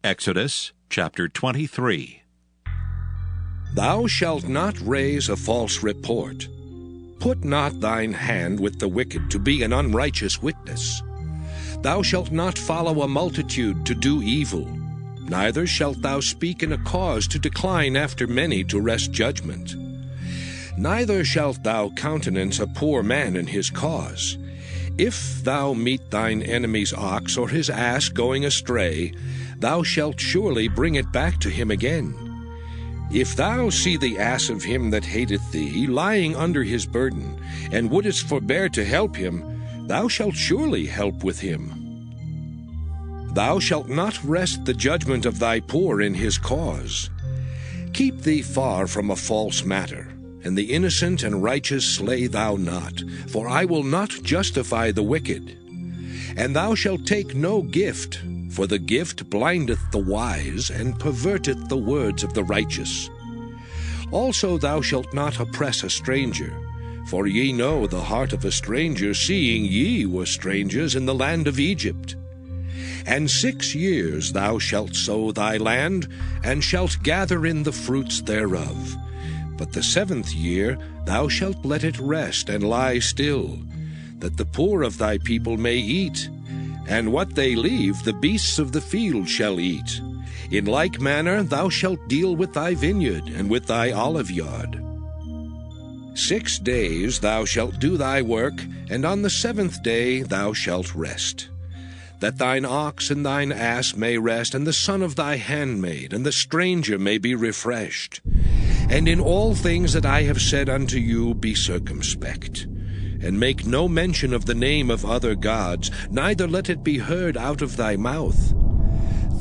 Exodus chapter 23. Thou shalt not raise a false report. Put not thine hand with the wicked to be an unrighteous witness. Thou shalt not follow a multitude to do evil, neither shalt thou speak in a cause to decline after many to wrest judgment. Neither shalt thou countenance a poor man in his cause. If thou meet thine enemy's ox or his ass going astray, thou shalt surely bring it back to him again. If thou see the ass of him that hateth thee lying under his burden, and wouldest forbear to help him, thou shalt surely help with him. Thou shalt not wrest the judgment of thy poor in his cause. Keep thee far from a false matter, and the innocent and righteous slay thou not, for I will not justify the wicked. And thou shalt take no gift, for the gift blindeth the wise, and perverteth the words of the righteous. Also thou shalt not oppress a stranger, for ye know the heart of a stranger, seeing ye were strangers in the land of Egypt. And 6 years thou shalt sow thy land, and shalt gather in the fruits thereof. But the 7th year thou shalt let it rest and lie still, that the poor of thy people may eat, and what they leave the beasts of the field shall eat. In like manner thou shalt deal with thy vineyard and with thy oliveyard. 6 days thou shalt do thy work, and on the 7th day thou shalt rest. That thine ox and thine ass may rest, and the son of thy handmaid, and the stranger may be refreshed. And in all things that I have said unto you be circumspect. And make no mention of the name of other gods, neither let it be heard out of thy mouth.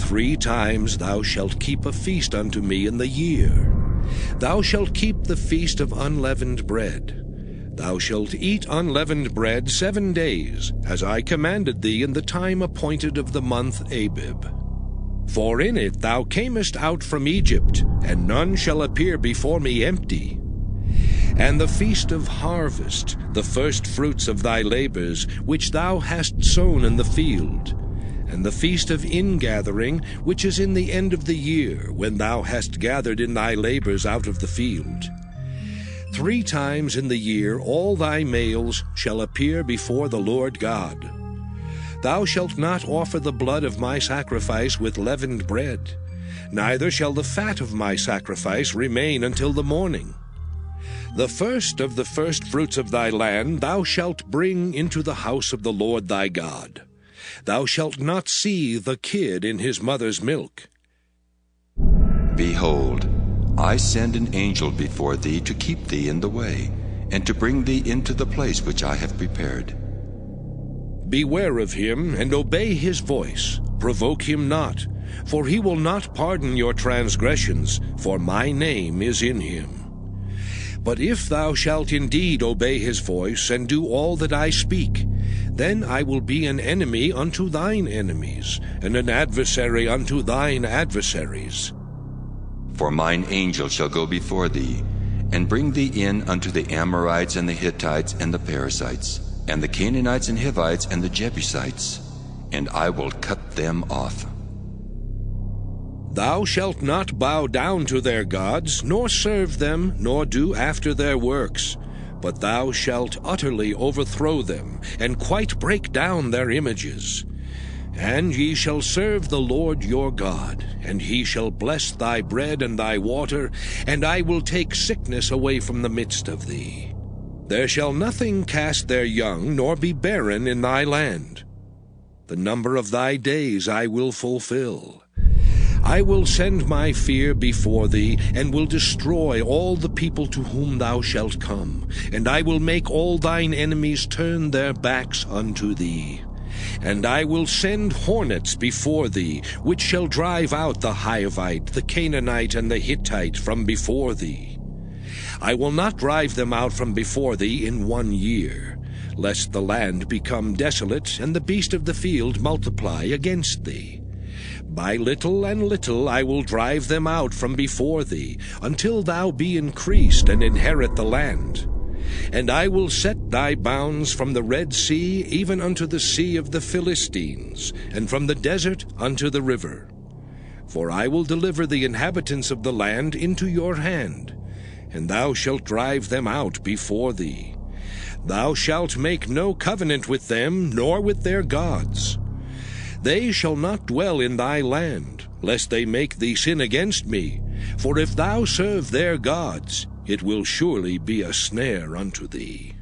3 times thou shalt keep a feast unto me in the year. Thou shalt keep the feast of unleavened bread. Thou shalt eat unleavened bread 7 days, as I commanded thee in the time appointed of the month Abib. For in it thou camest out from Egypt, and none shall appear before me empty. And the feast of harvest, the first fruits of thy labors, which thou hast sown in the field, and the feast of ingathering, which is in the end of the year, when thou hast gathered in thy labors out of the field. 3 times in the year all thy males shall appear before the Lord God. Thou shalt not offer the blood of my sacrifice with leavened bread, neither shall the fat of my sacrifice remain until the morning. The first of the firstfruits of thy land thou shalt bring into the house of the Lord thy God. Thou shalt not see the kid in his mother's milk. Behold, I send an angel before thee to keep thee in the way, and to bring thee into the place which I have prepared. Beware of him, and obey his voice. Provoke him not, for he will not pardon your transgressions, for my name is in him. But if thou shalt indeed obey his voice, and do all that I speak, then I will be an enemy unto thine enemies, and an adversary unto thine adversaries. For mine angel shall go before thee, and bring thee in unto the Amorites and the Hittites and the Perizzites, and the Canaanites and Hivites and the Jebusites, and I will cut them off. Thou shalt not bow down to their gods, nor serve them, nor do after their works, but thou shalt utterly overthrow them, and quite break down their images. And ye shall serve the Lord your God, and he shall bless thy bread and thy water, and I will take sickness away from the midst of thee. There shall nothing cast their young, nor be barren in thy land. The number of thy days I will fulfill. I will send my fear before thee, and will destroy all the people to whom thou shalt come, and I will make all thine enemies turn their backs unto thee. And I will send hornets before thee, which shall drive out the Hivite, the Canaanite, and the Hittite from before thee. I will not drive them out from before thee in 1 year, lest the land become desolate, and the beast of the field multiply against thee. By little and little I will drive them out from before thee, until thou be increased and inherit the land. And I will set thy bounds from the Red Sea even unto the sea of the Philistines, and from the desert unto the river. For I will deliver the inhabitants of the land into your hand, and thou shalt drive them out before thee. Thou shalt make no covenant with them, nor with their gods. They shall not dwell in thy land, lest they make thee sin against me. For if thou serve their gods, it will surely be a snare unto thee.